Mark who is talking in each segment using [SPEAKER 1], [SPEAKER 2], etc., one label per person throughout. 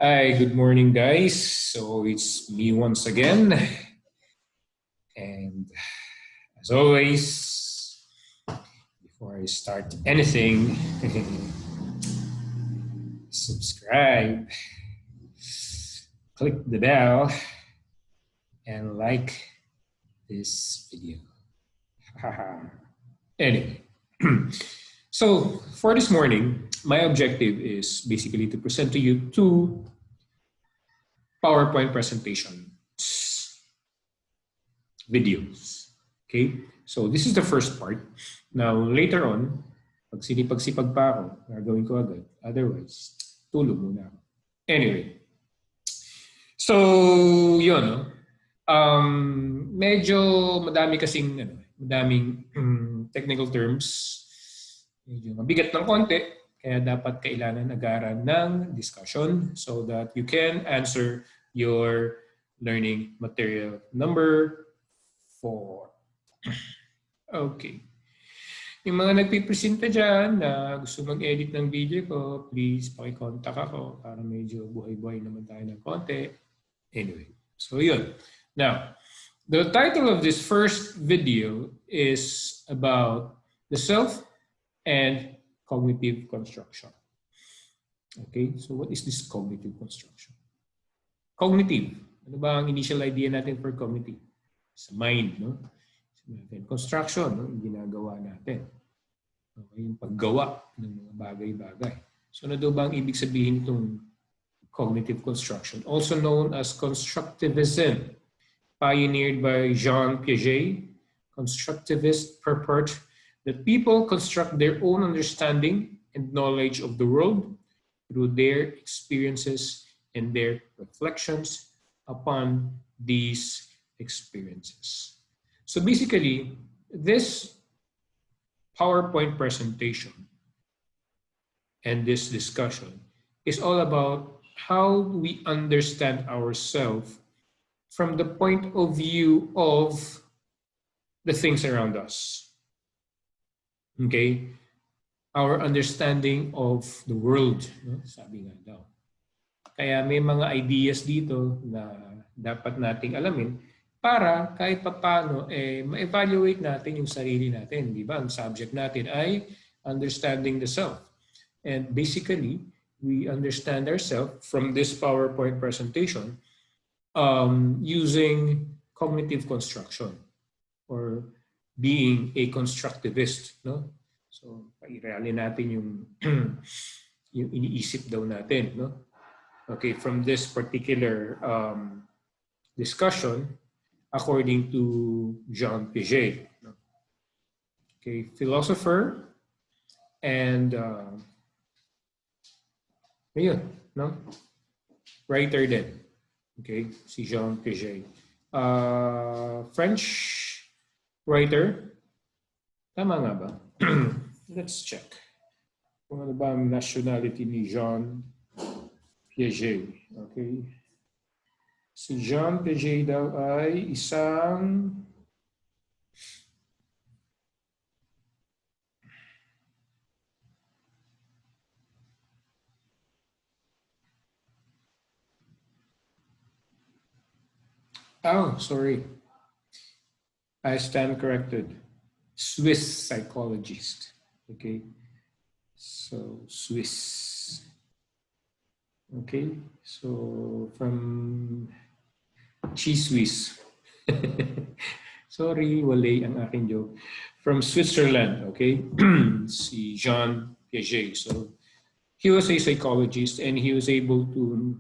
[SPEAKER 1] Hi, good morning, guys. So it's me once again. And as always, before I start anything, subscribe, click the bell, and like this video. Anyway, so for this morning, my objective is basically to present to you two PowerPoint presentation videos. Okay? So this is the first part. Now, later on, pag sinipag-sipag pa ako, gagawin ko agad. Otherwise, tulog muna ako. Anyway. So, yun, no? Medyo madami kasing, madaming technical terms. Medyo mabigat ng konti. Kaya dapat kailangan agaran ng discussion so that you can answer your learning material number 4. Okay. Yung mga nagpipresenta dyan na gusto mag-edit ng video ko, please pakicontact ako para medyo buhay-buhay naman tayo ng konti. Anyway, so yun. Now, the title of this first video is about the self and cognitive construction. Okay, so what is this cognitive construction? Cognitive. Ano ba ang initial idea natin for cognitive? Sa mind, no? Construction, no? Yung ginagawa natin. Okay, yung paggawa ng mga bagay-bagay. So ano daw ba ang ibig sabihin itong cognitive construction? Also known as constructivism, pioneered by Jean Piaget. Constructivist purport that people construct their own understanding and knowledge of the world through their experiences and their reflections upon these experiences. So basically, this PowerPoint presentation and this discussion is all about how we understand ourselves from the point of view of the things around us. Okay? Our understanding of the world, no? Sabi nga daw. Kaya may mga ideas dito na dapat nating alamin para kahit paano ma-evaluate natin yung sarili natin. Di ba? Ang subject natin ay understanding the self. And basically, we understand ourselves from this PowerPoint presentation using cognitive construction or being a constructivist, no? So, pairalin natin yung yung iniisip daw natin, no? Okay, from this particular discussion, according to Jean Piaget, no? Okay, philosopher and ayun, no? Writer din. Okay, si Jean Piaget. French writer. Tama nga ba? Let's check. Kung ano ba ang nationality ni Jean Piaget. Okay. Si Jean Piaget daw ay isang sorry. I stand corrected. Swiss psychologist. Okay. So, Swiss. Okay. So, from Swiss. Sorry, wale ang aking joke. From Switzerland. Okay. Si Jean Piaget. So, he was a psychologist and he was able to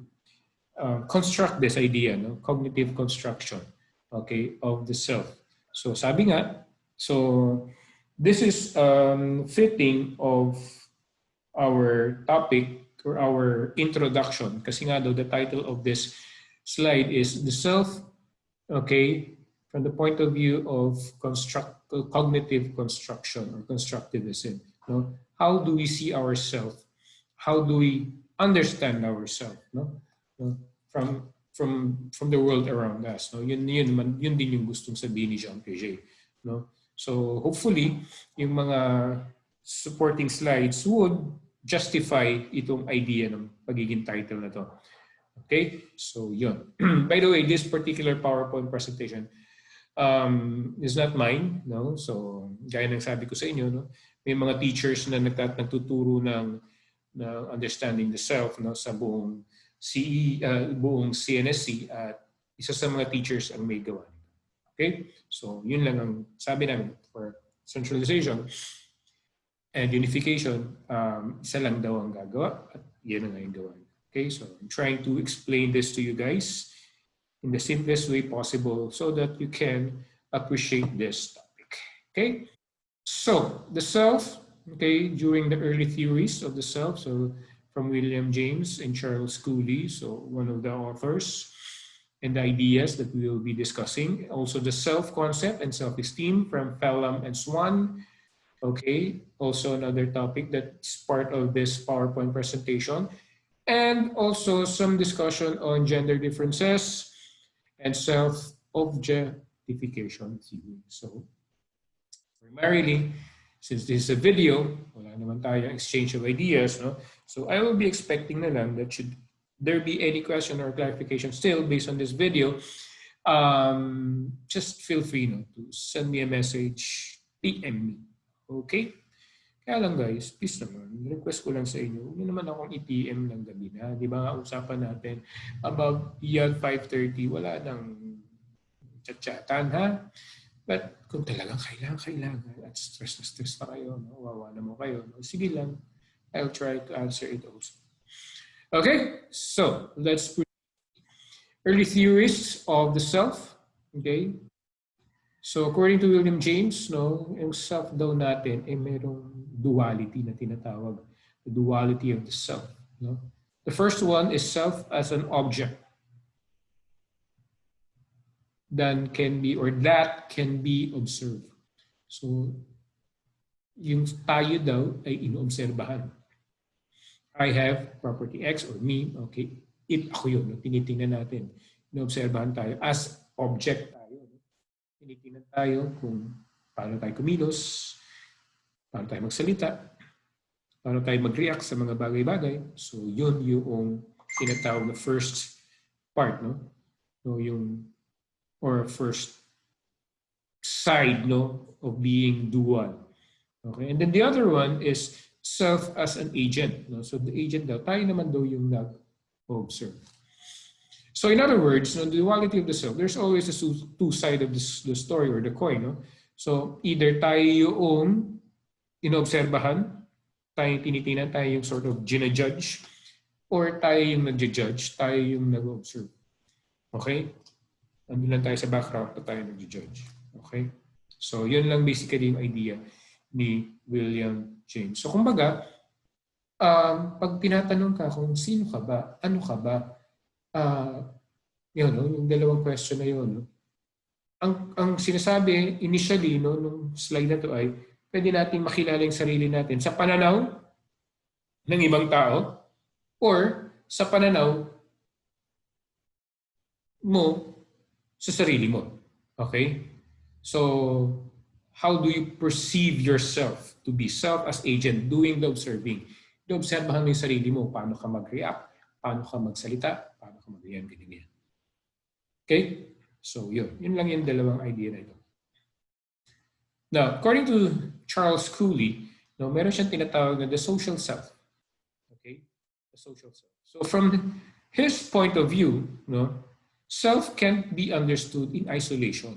[SPEAKER 1] construct this idea, no? Cognitive construction, okay, of the self. So sabi nga, so this is fitting of our topic or our introduction kasi nga daw the title of this slide is the self, okay, from the point of view of cognitive construction or constructivism. No? How do we see ourselves? How do we understand ourselves? No? From the world around us, no? Yun din yung gustong sabihin ni Jean Piaget, no? So hopefully yung mga supporting slides would justify itong idea ng pagiging title na to. Okay? So, yun. By the way, this particular PowerPoint presentation is not mine, no? So, gaya ng sabi ko sa inyo, no? May mga teachers na nagtuturo ng understanding the self, no, sa buong buong CNSC, at isa sa mga teachers ang may gawa. Okay? So, yun lang ang sabi namin for centralization and unification. Isa lang daw ang gagawa at yun ang yung gawa. Okay? So, I'm trying to explain this to you guys in the simplest way possible so that you can appreciate this topic. Okay? So, the self, okay, during the early theories of the self, so from William James and Charles Cooley, so one of the authors, and the ideas that we will be discussing. Also the self-concept and self-esteem from Pelham and Swan. Okay, also another topic that's part of this PowerPoint presentation. And also some discussion on gender differences and self-objectification theory. So primarily, since this is a video, wala naman tayong exchange of ideas, no? So I will be expecting na lang that should there be any question or clarification still based on this video, just feel free, no, to send me a message, PM me. Okay? Kaya lang guys, please naman, request ko lang sa inyo, huwag naman akong i-PM ng gabi na. Di ba nga usapan natin about yan 5:30, wala nang chat-chatan, ha? But kung talagang kailangan, at stress na kayo, no? Wawa naman kayo, no? Sige lang, I'll try to answer it also. Okay, so let's put early theories of the self. Okay, so according to William James, no, yung self daw natin ay mayroong duality na tinatawag, the duality of the self. No, the first one is self as an object that can be observed. So yung tayo daw ay inoobserbahan. I have property X or me, okay, it ako yun, no? Tinitingnan natin. Inoobserbahan tayo as object tayo. No? Tinitingnan tayo kung paano tayo kumilos, paano tayo magsalita, paano tayo mag-react sa mga bagay-bagay. So yun yung tinatawag na first part, no? So yung, or first side, no, of being dual. Okay, and then the other one is self as an agent. No? So the agent daw, tayo naman daw yung nag-observe. So in other words, no, the duality of the self, there's always a two sides of the story or the coin. No? So either tayo yung inobserbahan, tayo yung tinitingnan, tayo yung sort of ginajudge, or tayo yung nagja-judge, tayo yung nag-observe. Okay? Andun lang tayo sa background na tayo nagja-judge. Okay? So yun lang basically yung idea ni William James. So kumbaga, pag tinatanong ka kung sino ka ba, ano ka ba, yun, no, yung dalawang question na yun. No? Ang sinasabi initially, no, nung slide na to ay, pwede nating makilala yung sarili natin sa pananaw ng ibang tao or sa pananaw mo sa sarili mo. Okay? So, how do you perceive yourself to be self as agent, doing the observing? Obserbahan mo yung sarili mo, paano ka mag-react, paano ka magsalita, paano ka mag-react, ganyan. Okay? So, yun. Yun lang yung dalawang idea na ito. Now, according to Charles Cooley, no, meron siyang tinatawag na the social self. Okay? The social self. So, from his point of view, no, self can't be understood in isolation.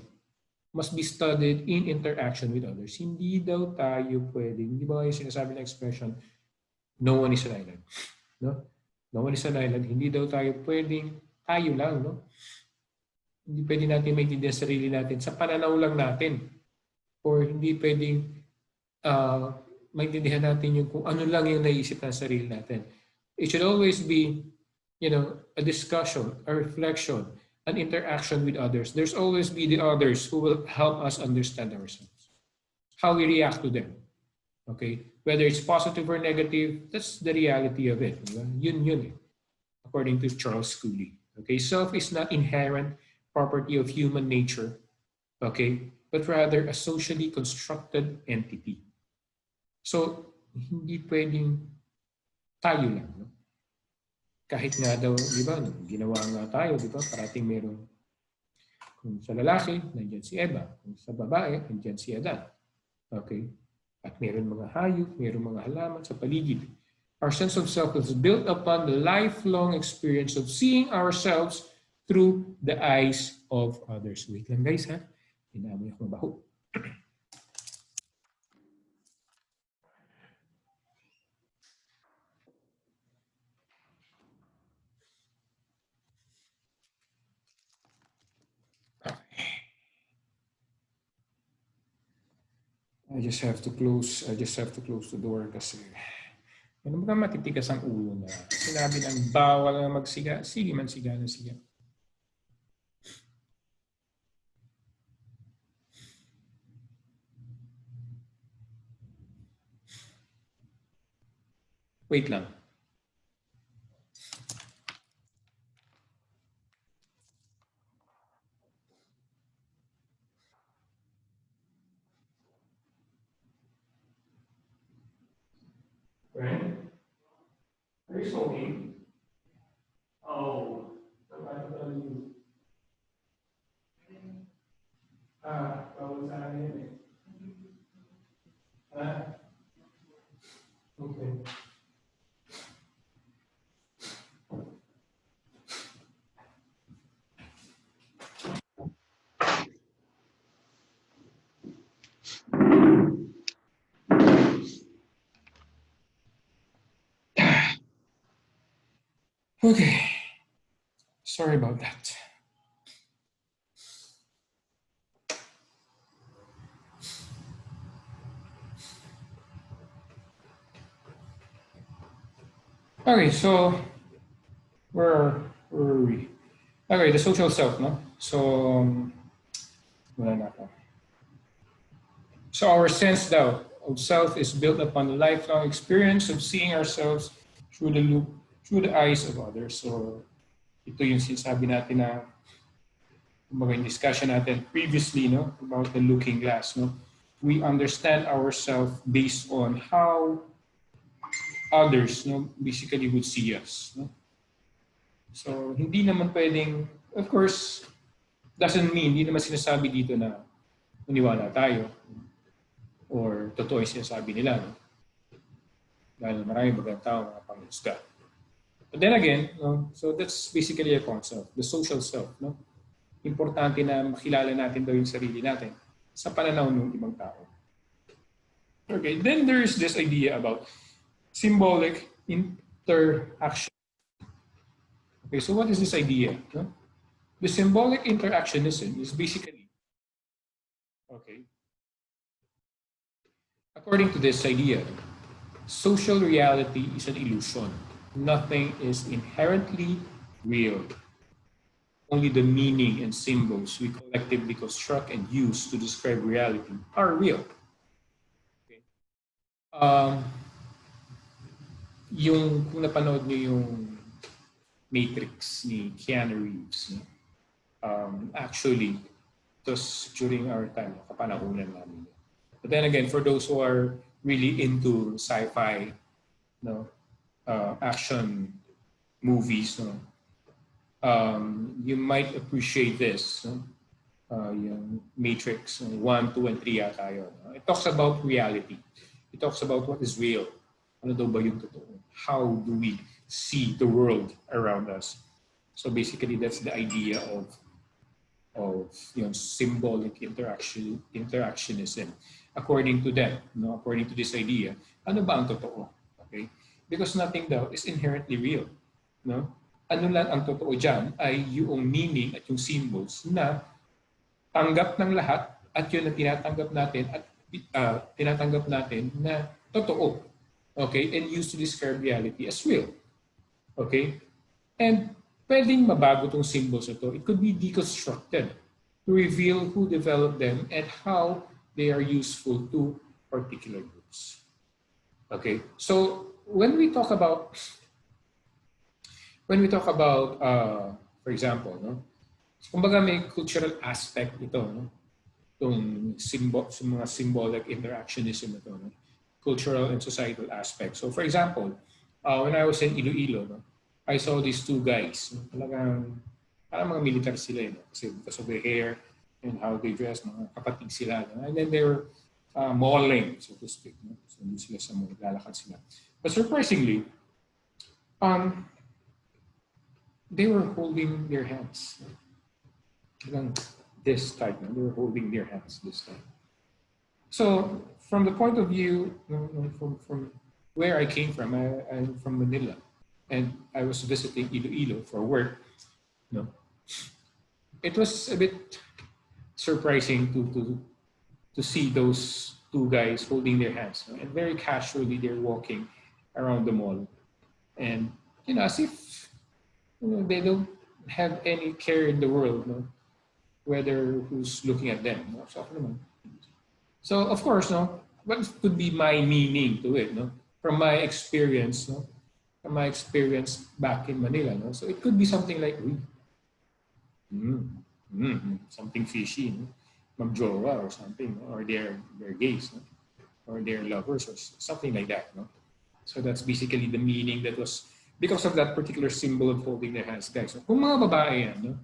[SPEAKER 1] Must be studied in interaction with others. Hindi daw tayo pwedeng, hindi ba yung sinasabi na expression, no one is an island. No? No one is an island. Hindi daw tayo pwedeng, tayo lang, no? Hindi pwede natin maintindihan sarili natin sa pananaw lang natin. Or hindi pwedeng maintindihan natin yung kung ano lang yung naisip ng sarili natin. It should always be, you know, a discussion, a reflection, an interaction with others. There's always be the others who will help us understand ourselves. How we react to them. Okay? Whether it's positive or negative, that's the reality of it. Yun. According to Charles Cooley. Okay? Self is not inherent property of human nature. Okay? But rather a socially constructed entity. So, hindi pwedeng tayo lang. No? Kahit nga daw, di ba, ginawa nga tayo, di ba, parating meron. Kung sa lalaki, nandiyan si Eva. Kung sa babae, nandiyan si Adan. Okay? At meron mga hayop, meron mga halaman sa paligid. Our sense of self is built upon the lifelong experience of seeing ourselves through the eyes of others. Wait lang guys ha. Inamoy akong baho. I just have to close the door kasi ano ba matitigas ang ulo na sinabi ng bawal na magsiga, sige man siga na siga. Wait lang. Right? Are you smoking? Oh, bawal sa akin yun eh. Okay. Okay. Sorry about that. Okay, so where are we? Okay, the social self, no? So, wala na ako. So our sense daw of self is built upon the lifelong experience of seeing ourselves through the eyes of others. So ito yung sinasabi natin na kumbaga yung discussion natin previously, no, about the looking glass, no. We understand ourselves based on how others, no, basically would see us, no. So hindi naman pwedeng, of course, doesn't mean, hindi naman sinasabi dito na maniwala tayo or totoo yung sinasabi nila, no? Dahil marami bagang tao mga panghusga. But then again, no, so that's basically a concept, the social self. No? Importante na makilala natin daw yung sarili natin sa pananaw ng ibang tao. Okay, then there's this idea about symbolic interaction. Okay, so what is this idea? No? The symbolic interactionism is basically, okay, according to this idea, social reality is an illusion. Nothing is inherently real. Only the meaning and symbols we collectively construct and use to describe reality are real. Okay. Yung kung napanood niyo yung Matrix ni Keanu Reeves, actually, it was during our time, kapanahunan namin. But then again, for those who are really into sci-fi, no, action movies, no, you might appreciate this. No? Yung Matrix 1, 2, and 3 yata yun. It talks about reality. It talks about what is real. Ano daw ba yung totoo? How do we see the world around us? So basically, that's the idea of symbolic interactionism. According to them, no, according to this idea, ano ba ang totoo? Okay? Because nothing daw is inherently real. No? Ano lang ang totoo dyan ay yung meaning at yung symbols na tanggap ng lahat at yun ang tinatanggap natin na totoo. Okay? And used to describe reality as real. Okay? And pwedeng mabago tong symbols ito. It could be deconstructed to reveal who developed them and how they are useful to particular groups. Okay? So when we talk about for example, no, kumbaga may cultural aspect ito, no, itong mga symbolic interactionism ito, no, cultural and societal aspect. So for example, when I was in Iloilo, no, I saw these two guys. No, talagang, parang mga military sila, no? Kasi because of their hair and how they dress, mga kapatid sila. No? And then they were malling, so to speak. No? So, hindi sila sa mall, lalakad sila. But surprisingly, um, they were holding their hands. Talagang this type, no? They were holding their hands this time. So, from the point of view, from where I came from, I'm from Manila, and I was visiting Iloilo for work. No, it was a bit surprising to see those two guys holding their hands, no? And very casually they're walking around the mall, and as if they don't have any care in the world, no, whether who's looking at them. No? So of course, no, what could be my meaning to it, no? From my experience, no? From my experience back in Manila, no? So it could be something like, something fishy, no? Magjowa or something, no? Or they're gays, no? Or they're lovers or something like that, no? So that's basically the meaning that was because of that particular symbol of holding their hands, guys. So, kung mga babae yan, no?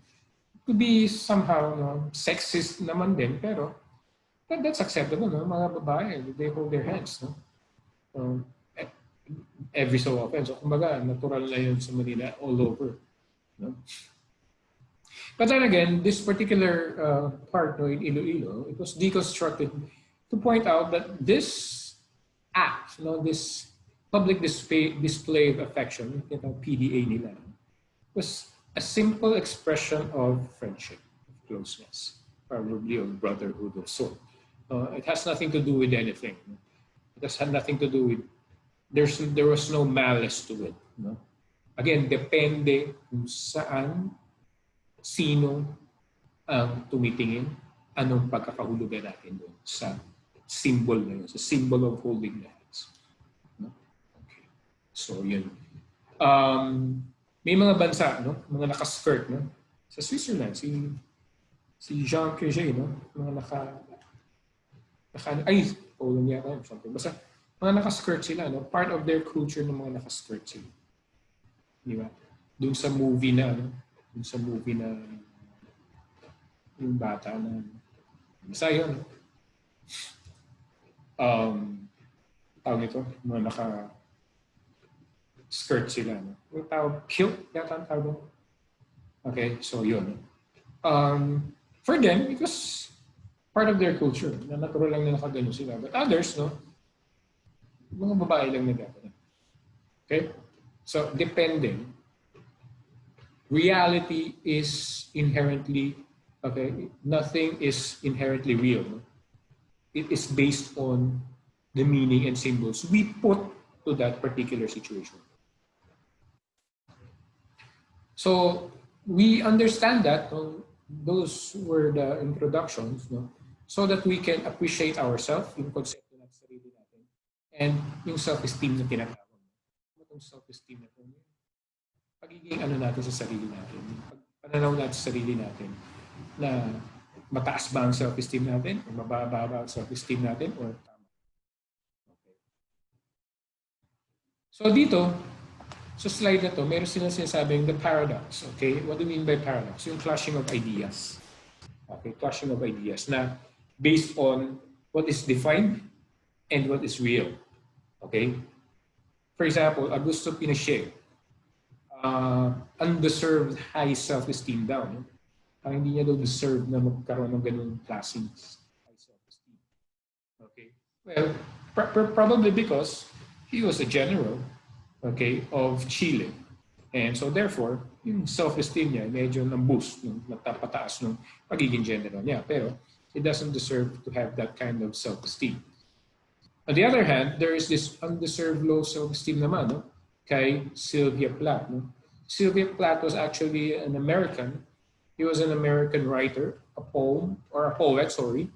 [SPEAKER 1] It could be somehow, no, sexist naman din, pero that's acceptable, no? Mga babae, they hold their hands, no? Every so often. So, kumbaga, natural na yun sa Manila, all over. No? But then again, this particular part, no, in Iloilo, it was deconstructed to point out that this act, this public display of affection, PDA nila, was a simple expression of friendship, of closeness, probably of brotherhood of soul. It has nothing to do with anything. It has had nothing to do with, there was no malice to it. No? Again, depende kung saan, sino ang tumitingin, anong pagkakahulugan natin doon sa symbol na yun, sa symbol of holding the hands. No? Okay. So, yun. May mga bansa, no? Mga nakaskirt, no? Sa Switzerland, si Jean Piaget, no? Mga Poland yata or something. Basta, mga nakaskirt sila, no? Part of their culture ng mga nakaskirt sila. Di ba? Doon sa movie na, no? Doon sa movie na yung bata na basta yun. Tawag nito, mga naka-skirt sila, no? Yung tawag, cute yata ang tawag. Okay, so yun. For them, it was part of their culture, na natural lang na nakagano sila. But others, no, mga babae lang na gano'n. Okay? So, depending. Reality is inherently, okay, nothing is inherently real. No? It is based on the meaning and symbols we put to that particular situation. So, we understand that, no? Those were the introductions, no? So that we can appreciate ourselves, yung konsepto ng sarili natin, and yung self-esteem na tinatawag. Yung self-esteem na ito, pagiging natin sa sarili natin, pananaw natin sa sarili natin, na mataas ba ang self-esteem natin, o mababa ba ang self-esteem natin, or tama. Okay. So dito, sa slide na to, meron silang sinasabing the paradox. Okay? What do you mean by paradox? Yung clashing of ideas. Okay? Clashing of ideas na based on what is defined and what is real. Okay? For example, Augusto Pinochet, undeserved high self-esteem daw. No? Hindi niya daw deserve na magkaroon ng ganung klaseng high self-esteem. Okay? Well, probably because he was a general, okay, of Chile. And so therefore, yung self-esteem niya medyo nang-boost, nagpapataas ng pagiging general niya. Pero he doesn't deserve to have that kind of self-esteem. On the other hand, there is this undeserved low self-esteem naman, no? Kay Sylvia Plath. No? Sylvia Plath was actually an American. He was an American writer, a poet, sorry.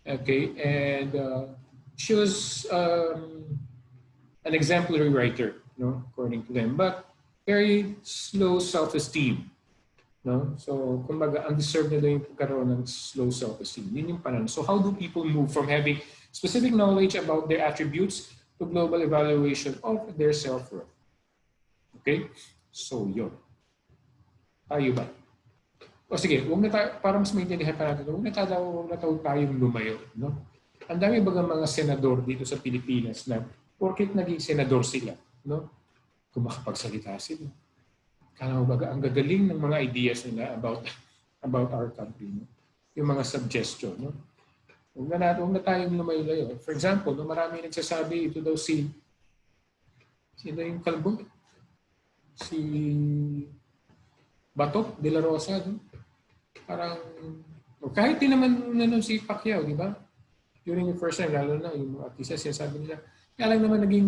[SPEAKER 1] Okay, and she was an exemplary writer, no, according to them, but very slow self-esteem. No? So, kumbaga, undeserved na daw yung pagkaroon ng slow self-esteem. Yun yung panan. So, how do people move from having specific knowledge about their attributes to global evaluation of their self-worth? Okay? So, yun. Tayo ba? O sige, huwag na tayo, para mas maintindihan pa natin, huwag na tayong lumayo. No? Ang dami bagang mga senador dito sa Pilipinas na porket naging senador sila, no? Kung makapagsalita sila. Kaya mo baga, ang gagaling ng mga ideas nila about our country. No? Yung mga suggestion. No? Huwag na tayong lumayo-layo. For example, no, marami nagsasabi, ito daw sino yung kalbo? Si Bato de la Rosa. No? Parang, kahit din naman si Pacquiao, di ba? During the first time, lalo na yung mga artista, sinasabi nila, kaya lang naman naging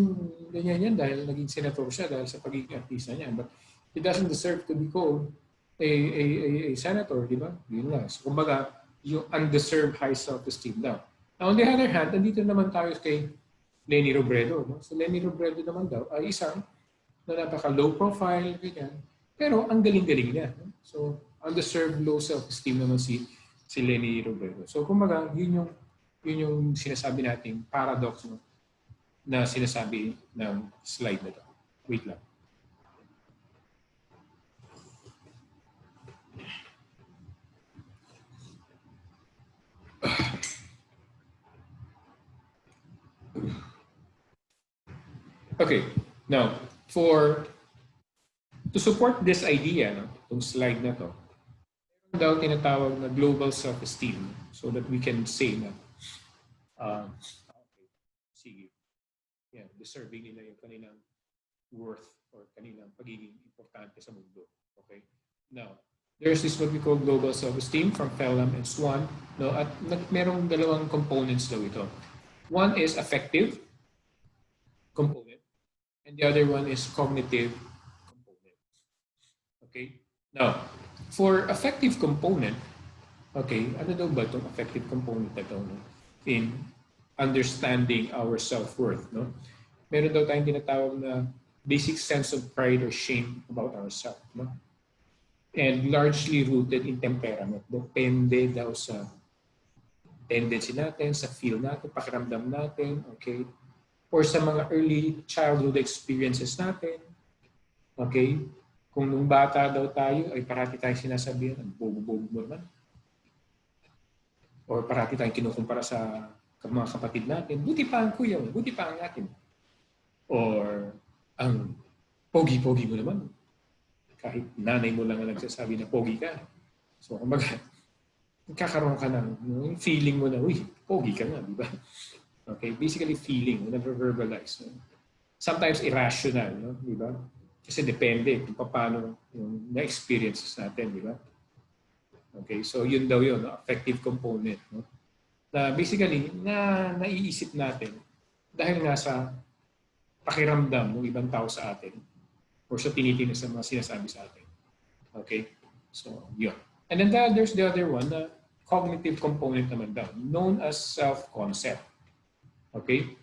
[SPEAKER 1] ganyan yan dahil naging senator siya dahil sa pagiging artista niya. But he doesn't deserve to be called a senator, di ba? Yun nga. So, kumbaga, yung undeserved high self-esteem daw. Now, on the other hand, nandito naman tayo kay Leni Robredo. No? So, Leni Robredo naman daw ay isang na napaka-low profile, ganyan. Pero ang galing-galing niya. No? So, undeserved low self-esteem naman si Leni Robredo. So, kumbaga, yun yung sinasabi nating paradox, no? Na sinasabi ng slide na to. Wait lang. Okay, now, to support this idea, no, itong slide na to, meron daw tinatawag na global self-esteem so that we can say na okay, sige, yeah, deserving nila yung kanilang worth or kanilang pagiging importante sa mundo. Okay? Now, there's this what we call global self-esteem from Phelan and Swan. No, at merong dalawang components daw ito. One is affective component and the other one is cognitive component. Okay? Now, for affective component, okay, ano daw ba itong affective component na ito, no? In understanding our self-worth, no? Meron daw tayong tinatawag na basic sense of pride or shame about ourselves, no? And largely rooted in temperament. Depende daw sa tendency natin, sa feel natin, pakiramdam natin, okay? Or sa mga early childhood experiences natin, okay? Kung nung bata daw tayo, ay parati tayong sinasabihan, ang bobo-bobo mo naman. Or parati tayong kinukumpara sa mga kapatid natin, buti pa ang kuya mo, buti pa ang atin. Or ang pogi-pogi mo naman. Kahit nanay mo lang ang nagsasabi na pogi ka. So, kumbaga, kakaroon ka ng feeling mo na, uy, pogi ka nga, di ba? Okay, basically feeling, never verbalize. No? Sometimes irrational, no? Di ba? Kasi depende kung paano yung na-experiences natin, di ba? Okay, so yun daw yun, no? Affective component. No? Na basically, naiisip natin dahil nga sa pakiramdam ng ibang tao sa atin or sa tinitingnan sa mga sinasabi sa atin. Okay? So, yun. And then there's the other one, na cognitive component naman daw, known as self-concept. Okay?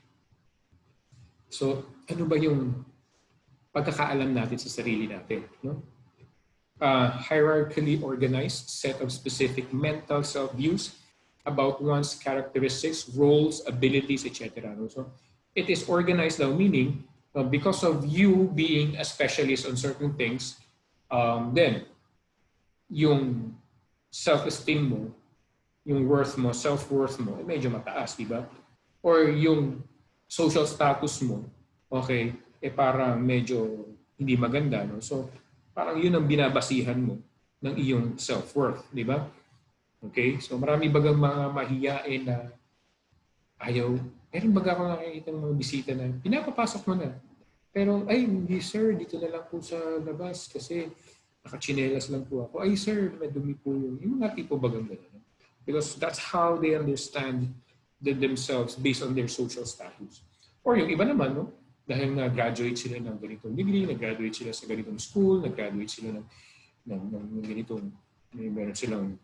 [SPEAKER 1] So, ano ba yung pagkakaalam natin sa sarili natin? No? Hierarchically organized set of specific mental self-views about one's characteristics, roles, abilities, etc. No? So, it is organized now, meaning because of you being a specialist on certain things, then yung self-esteem mo, yung worth mo, self-worth mo, medyo mataas, di ba? Or yung social status mo, okay, parang medyo hindi maganda, no? So, parang yun ang binabasihan mo ng iyong self-worth, di ba? Okay? So, marami bagang mga mahiyain na ayaw. Meron baga ako nakikita ng mga bisita na pinapapasok mo na. Pero, ay, hindi sir, dito na lang po sa labas kasi nakachinelas lang po ako. Ay sir, madumi po yung mga tipo bagang gano'n. Because that's how they understand themselves based on their social status. Or yung iba naman, no? Dahil na-graduate sila ng ganitong degree, nag-graduate sila sa ganitong school, nag-graduate sila ng ganitong, meron silang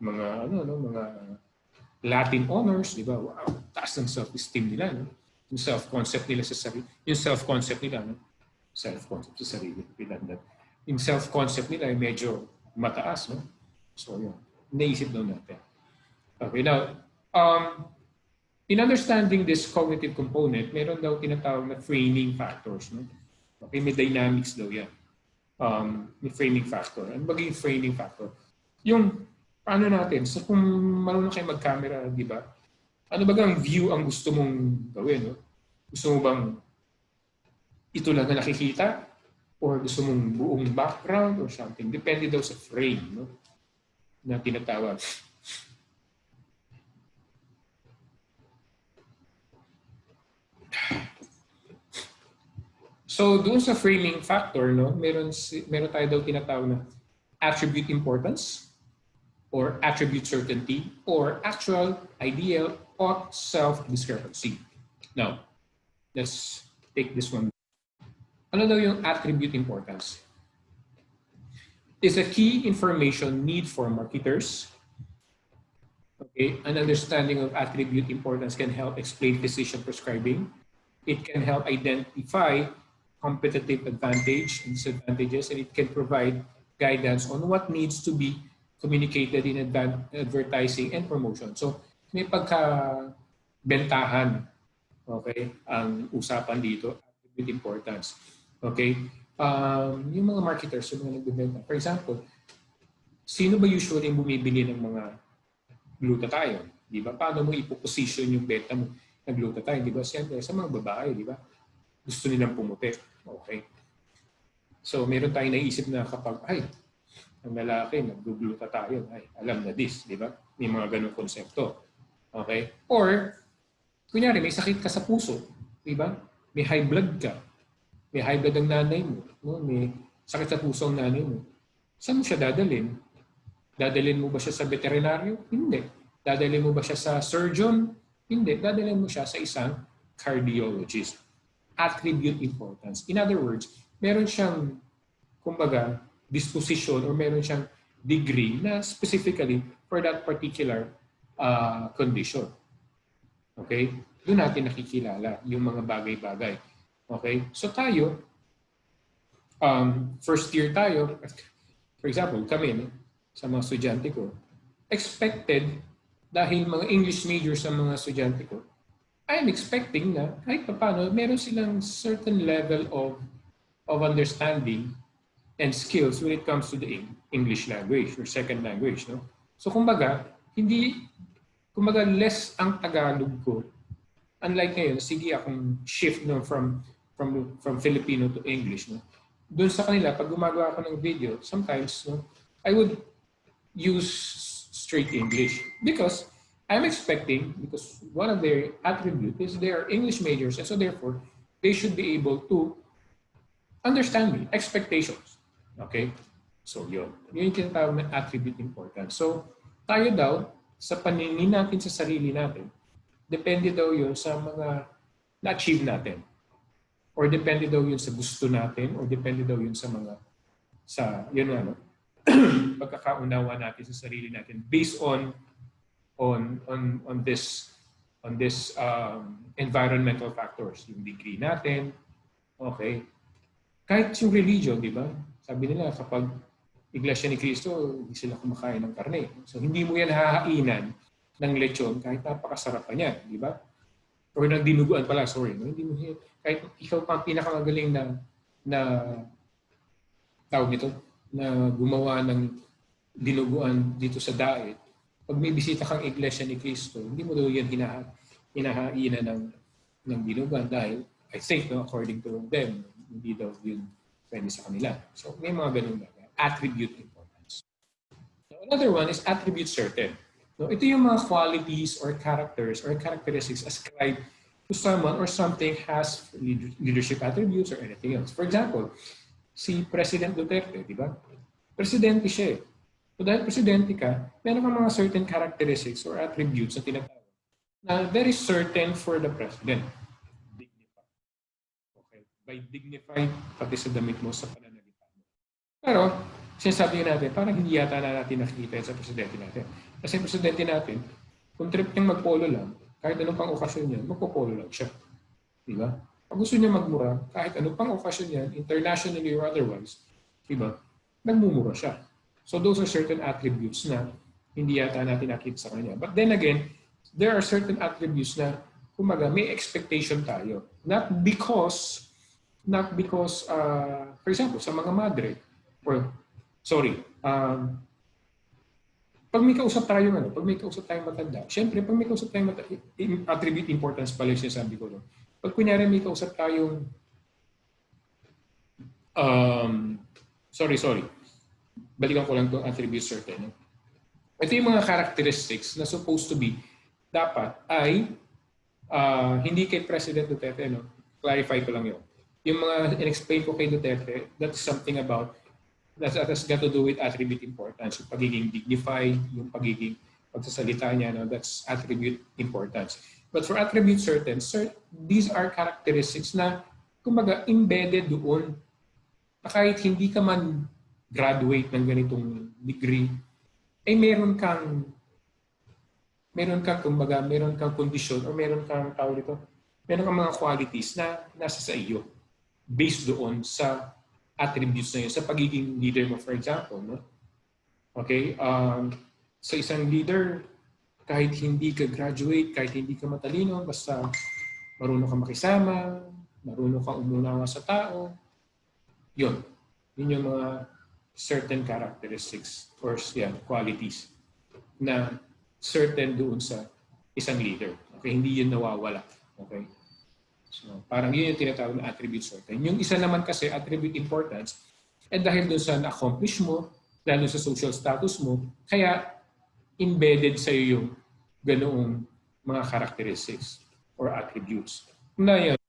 [SPEAKER 1] mga, mga Latin honors, di ba? Wow, taas ng self-esteem nila, no? Yung self-concept nila sa sarili. Yung self-concept nila, no? Self-concept sa sarili. Yung self-concept nila ay medyo mataas, no? So, yun. Naisip daw natin. Okay, now, in understanding this cognitive component, meron daw tinatawag na framing factors, no? Okay, may dynamics daw yan. May framing factor. Ano ba yung framing factor? Yung paano natin, so kung marunong kayo mag-camera, di ba? Ano ba ang view ang gusto mong gawin? No? Gusto mo bang ito lang na nakikita? Or gusto mong buong background or something? Depende daw sa frame, no? Na tinatawag. So doon sa framing factor, no, meron tayo daw tinatawag na attribute importance or attribute certainty or actual, ideal, or self-discrepancy. Now, let's take this one. Ano daw yung attribute importance? Is a key information need for marketers. Okay, an understanding of attribute importance can help explain decision prescribing. It can help identify competitive advantage and disadvantages, and it can provide guidance on what needs to be communicated in advertising and promotion. So, may pagka-bentahan, okay, ang usapan dito, attribute importance. Okay? Yung mga marketers, yung mga nagbibenta. For example, sino ba usually yung bumibili ng mga glutathione? Di ba? Paano mo ipoposition yung benta mo ng glutathione? Di ba? Siyempre, sa mga babae, di ba? Gusto nilang pumuti. Okay. So, meron tayong naisip na kapag, ay, ang lalaki, nag-glutathione, ay, alam na this, di ba? May mga ganong konsepto. Okay? Or, kunyari, may sakit ka sa puso, di ba? May high blood ka. May high blood ang nanay mo. No? May sakit sa puso ang nanay mo. Saan mo siya dadalhin? Dadalhin mo ba siya sa veterinaryo? Hindi. Dadalhin mo ba siya sa surgeon? Hindi. Dadalhin mo siya sa isang cardiologist. Attribute importance. In other words, meron siyang, kumbaga, disposition or meron siyang degree na specifically for that particular condition. Okay? Doon natin nakikilala yung mga bagay-bagay. Okay? So tayo, first year tayo, for example, kami, sa mga estudyante ko, expected, dahil mga English major sa mga estudyante ko, I'm expecting na kahit paano, meron silang certain level of understanding and skills when it comes to the English language or second language. No? So kumbaga, less ang Tagalog ko. Unlike ngayon, sige akong shift no, from Filipino to English. No? Doon sa kanila, pag gumagawa ako ng video, sometimes no, I would use straight English because I'm expecting, because one of their attributes is they are English majors, and so therefore, they should be able to understand me, expectations. Okay? So yun. Yun yung tinatawag na attribute importance. So tayo daw, sa paningin natin sa sarili natin, depende daw yun sa mga na-achieve natin. Or depende daw yun sa gusto natin, or depende daw yun sa mga, yun ano, pagkakaunawa natin sa sarili natin based on this environmental factors, yung degree natin, okay. Kahit yung religion, di ba? Sabi nila kapag Iglesia ni Cristo, hindi sila kumakain ng karne. So hindi mo yan hahainan ng lechon kahit napakasarap pa niya, di ba? Or ng dinuguan pala, sorry. No? Hindi mo kahit ikaw pa ang pinakamagaling na tawag nito, na gumawa ng dinuguan dito sa diet. Pag may bisita kang Iglesia ni Cristo, hindi mo daw yan hinahainan ng dinuguan dahil I think, no, according to them, hindi daw yun pwede sa kanila. So may mga ganun bagay. Attribute importance. So, another one is attribute certain. No, ito yung mga qualities or characters or characteristics ascribed to someone or something has leadership attributes or anything else. For example, si President Duterte, di ba? Presidente siya eh. So dahil presidente ka, meron kang mga certain characteristics or attributes na tinatawag na very certain for the president. Dignified. Okay. By dignified, pati sa damit mo, sa pananalita mo. Pero, sinasabi natin, parang hindi yata na natin nakikita sa presidente natin. Kasi yung presidente natin, kung trip niyang magpolo lang, kahit anong pang okasyon niya, magpopolo lang siya. Di ba? Pag gusto niya magmura, kahit anong pang okasyon niya, internationally or otherwise, di ba? Nagmumura siya. So those are certain attributes na hindi yata natin nakita sa kanya. But then again, there are certain attributes na kumaga may expectation tayo. Not because Not because, for example, sa mga madre, or, sorry, pag may kausap tayong pag may kausap tayong matanda, syempre, pag may kausap tayong matanda, attribute importance pala yung sinasabi ko. No? Pag kunyari may kausap tayong, sorry, balikan ko lang itong attribute certain. No? Ito yung mga characteristics na supposed to be, dapat ay, hindi kay President Duterte, no? Clarify ko lang yun. Yung mga in-explain ko kay Duterte, that's something about, that has got to do with attribute importance. Yung pagiging dignified, yung pagiging pagsasalita niya, no? That's attribute importance. But for attribute certain, these are characteristics na, kumbaga, embedded doon. Na kahit hindi ka man graduate ng ganitong degree, ay meron kang kumbaga, meron kang kondisyon o meron kang tawag dito, meron kang mga qualities na nasa sa iyo based doon sa attributes na yun, sa pagiging leader mo, for example. No? Okay? Sa isang leader, kahit hindi ka graduate, kahit hindi ka matalino, basta marunong ka makisama, marunong ka umunawa sa tao, yun. Yun yung mga certain characteristics or qualities na certain doon sa isang leader. Okay? Hindi yun nawawala. Okay? So, parang yun yung tinatawag na attribute certain. Yung isa naman kasi, attribute importance, dahil doon sa na-accomplish mo, lalo sa social status mo, kaya embedded sa iyo yung ganoong mga characteristics or attributes. Na yan,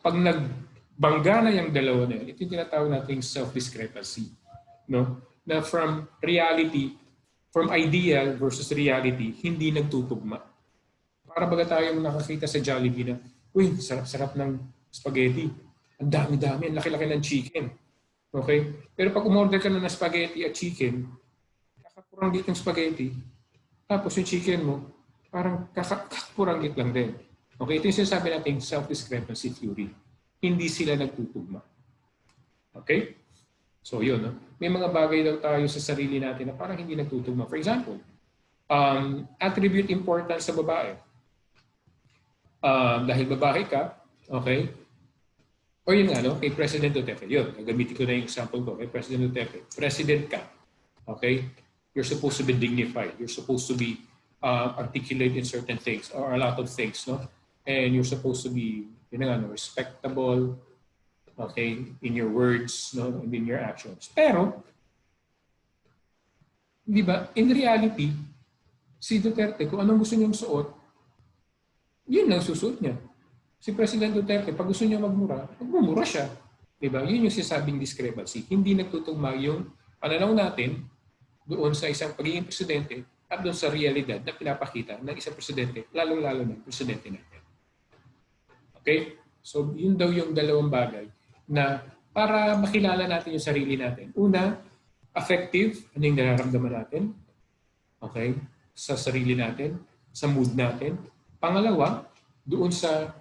[SPEAKER 1] pag nagbangga na yung dalawa na yun, ito yung tinatawag natin self-discrepancy. No? Na from reality, from ideal versus reality, hindi nagtutugma. Para baga tayong nakakita sa Jollibee na, uy, sarap-sarap ng spaghetti. Ang dami-dami, ang laki-laki ng chicken. Okay? Pero pag umorder ka na ng spaghetti at chicken, kakapuranggit yung spaghetti, tapos yung chicken mo, parang kakapuranggit lang din. Okay? Ito yung sinasabi natin self-discrepancy theory. Hindi sila nagtutugma. Okay? So yun, no? May mga bagay daw tayo sa sarili natin na parang hindi nagtutugma. For example, attribute importance sa babae. Dahil babae ka, okay? O yun nga, no? Kay President Duterte, yun, gagamitin ko na yung example ko, kay President Duterte, President ka, okay? You're supposed to be dignified. You're supposed to be articulate in certain things or a lot of things, no? And you're supposed to be, yun nga, no, respectable, okay, in your words, no, and in your actions. Pero, di ba, in reality, si Duterte, kung anong gusto niyang suot, yun lang susuot niya. Si President Duterte, pag gusto niya magmura siya. Diba? Yun yung sisabing discrepancy. Hindi nagtutugma yung pananaw natin doon sa isang pagiging presidente at doon sa realidad na pinapakita ng isang presidente, lalong-lalo ng presidente natin. Okay? So, yun daw yung dalawang bagay na para makilala natin yung sarili natin. Una, affective, ano yung nararamdaman natin? Okay? Sa sarili natin, sa mood natin. Pangalawa, doon sa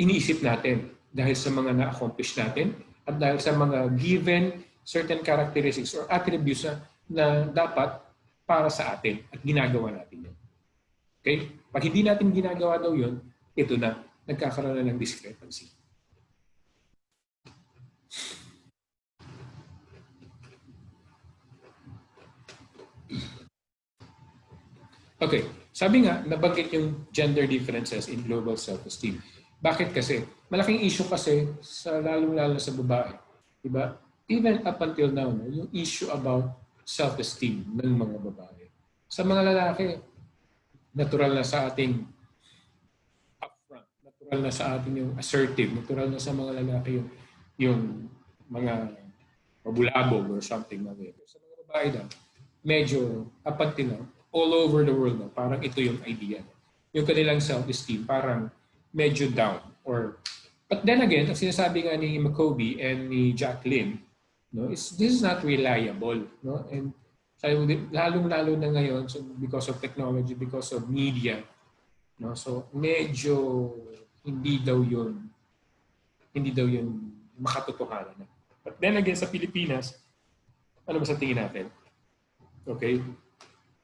[SPEAKER 1] iniisip natin dahil sa mga na-accomplish natin at dahil sa mga given certain characteristics or attributes na dapat para sa atin at ginagawa natin yun. Okay? Pag hindi natin ginagawa daw yun, ito na, nagkakaroon na ng discrepancy. Okay, sabi nga, nabanggit yung gender differences in global self-esteem. Bakit kasi? Malaking issue kasi sa lalong-lalo sa babae. Diba? Even up until now, no, yung issue about self-esteem ng mga babae. Sa mga lalaki, natural na sa ating upfront, natural na sa ating yung assertive, natural na sa mga lalaki yung mga mabulabog or something na ganyan. Sa mga babae daw, medyo up until now, all over the world, no, parang ito yung idea. Yung kanilang self-esteem, parang medyo down. But then again, ang sinasabi nga ni McCoby and ni Jacqueline, no, this is not reliable. No? And lalong-lalo na ngayon, so because of technology, because of media, no? So medyo hindi daw yun makatotohanan. But then again, sa Pilipinas, ano ba sa tingin natin? Okay?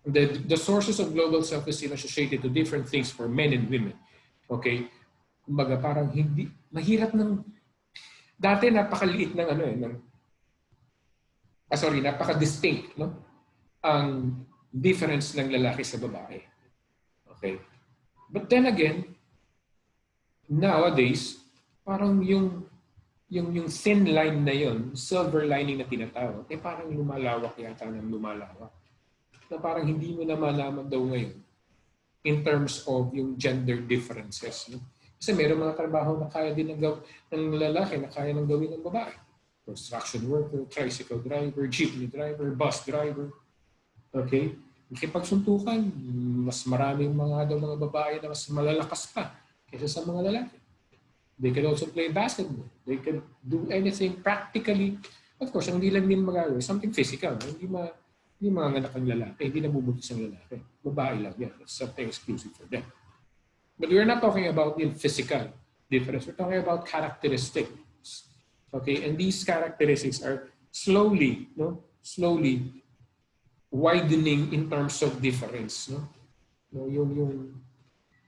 [SPEAKER 1] The sources of global self-esteem associated to different things for men and women. Okay? Kumbaga parang hindi, mahirap ng, Dati napakaliit ng napaka-distinct, no? Ang difference ng lalaki sa babae. Okay? But then again, nowadays, parang yung thin line na yon, silver lining na tinatawag, parang lumalawak yata ng lumalawak. Na parang hindi mo na malaman daw ngayon in terms of yung gender differences. No? Kasi meron mga trabaho na kaya din ng lalaki na kaya nang gawin ng babae. Construction worker, tricycle driver, jeepney driver, bus driver. Okay? Nakipagsuntukan, mas maraming mga babae na mas malalakas pa kaysa sa mga lalaki. They can also play basketball. They can do anything practically. Of course, ang hindi lang din magagawa, something physical. Hindi mga anak ang lalaki, hindi nabubuntis ang lalaki. Babae lang yan. It's something exclusive for them. But we're not talking about the physical difference. We're talking about characteristics. Okay, and these characteristics are slowly widening in terms of difference. No?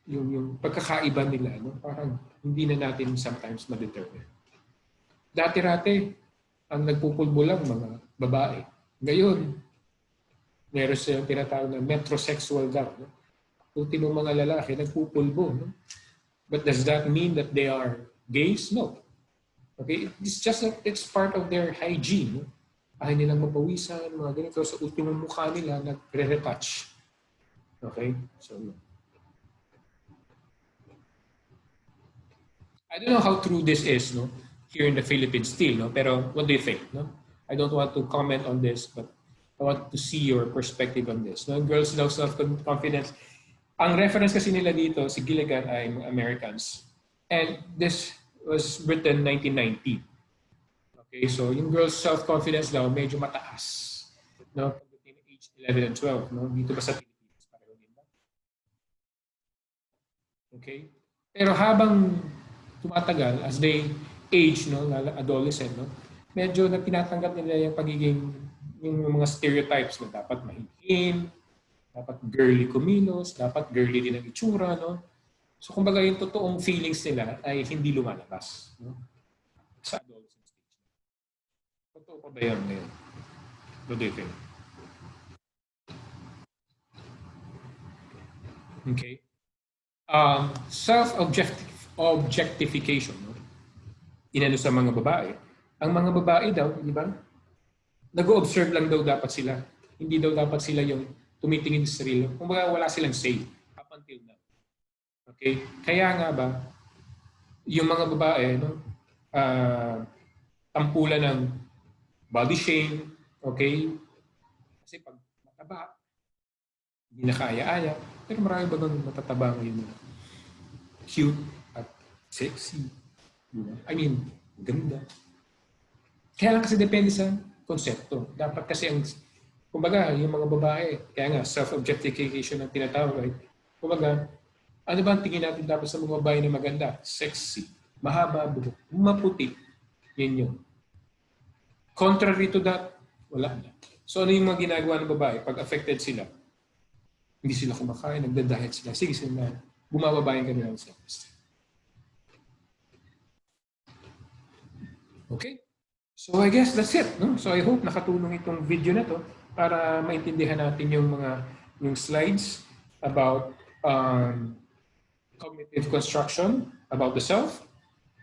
[SPEAKER 1] Yung pagkakaiba nila, no? Parang hindi na natin sometimes ma-determine. Dati-rati, ang nagpupulbo lang mga babae. Ngayon, meron silang tinatawag na metrosexual daw. No? Ultimong mga lalaki, nagpupulbo. No? But does that mean that they are gays? No. Okay? It's part of their hygiene. No? Ayaw nilang mapawisan, mga ganito. Sa ultimong mukha nila, nagre-retouch. Okay? So, I don't know how true this is, no, here in the Philippines still, no. Pero what do you think, no? I don't want to comment on this, but I want to see your perspective on this. No, girls love self-confidence. Ang reference kasi nila dito, si Gilligan ay Americans, and this was written 1990. Okay, so yung girls self-confidence daw medyo mataas, no, between age 11 and 12, no. Dito ba sa Pilipinas pareho din ba? Okay, pero habang tumatagal as they age, no, adolescent, no, medyo na tinatanggap nila yung pagiging yung mga stereotypes na dapat mahihin, dapat girly kumilos, dapat girly din ang itsura, no. So kumbaga yung totoong feelings nila ay hindi lumalabas, no, sa adolescent stage. Totoo pa ba yan ngayon? What do you think? Okay. Self-objectification, no? Inano sa mga babae. Ang mga babae daw, di ba? Nag-observe lang daw dapat sila. Hindi daw dapat sila yung tumitingin sa sarili. Kung wala silang say up until now. Okay? Kaya nga ba, yung mga babae, no, tampulan ng body shame, okay? Kasi pag mataba, hindi na kaya-aya. Pero marami ba bang matataba ngayon na cute at sexy? I mean, ganda. Kaya lang kasi depende sa konsepto. Dapat kasi ang, kumbaga, yung mga babae, kaya nga, self-objectification ang tinatawag. Right? Kumbaga, ano ba ang tingin natin dapat sa mga babae na maganda? Sexy, mahaba buhok, maputi. Yan yun. Contrary to that, wala na. So ano yung mga ginagawa ng babae? Pag affected sila, hindi sila kumakain, nagda-diet sila. Sige sila, bumababa yung kanilang self-esteem. Okay? So I guess that's it. No? So I hope nakatulong itong video na to para maintindihan natin yung slides about cognitive construction about the self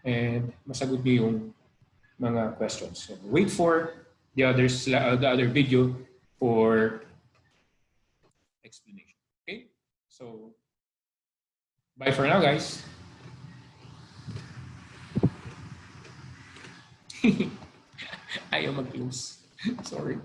[SPEAKER 1] and masagot niyo yung mga questions. So wait for the other video for explanation. Okay? So bye for now, guys. Ayaw mag-close. Sorry.